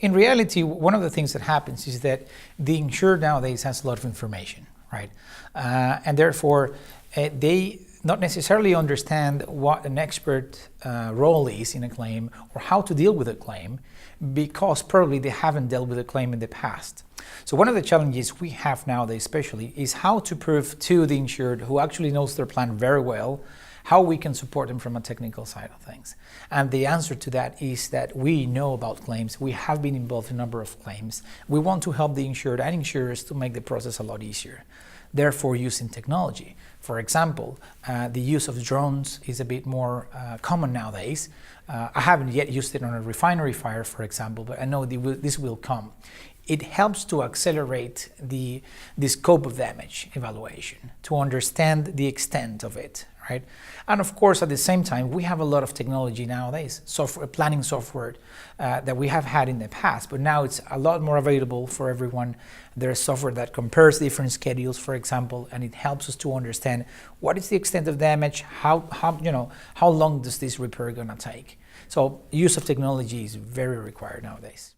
in reality, one of the things that happens is that the insured nowadays has a lot of information, right? And therefore, they not necessarily understand what an expert role is in a claim or how to deal with a claim, because probably they haven't dealt with a claim in the past. So one of the challenges we have nowadays especially is how to prove to the insured, who actually knows their plan very well, how we can support them from a technical side of things. And the answer to that is that we know about claims. We have been involved in a number of claims. We want to help the insured and insurers to make the process a lot easier. Therefore, using technology. For example, the use of drones is a bit more common nowadays. I haven't yet used it on a refinery fire, for example, but I know this will come. It helps to accelerate the scope of damage evaluation, to understand the extent of it, right? And of course, at the same time, we have a lot of technology nowadays, planning software that we have had in the past, but now it's a lot more available for everyone. There's software that compares different schedules, for example, and it helps us to understand what is the extent of damage, how long does this repair gonna take. So use of technology is very required nowadays.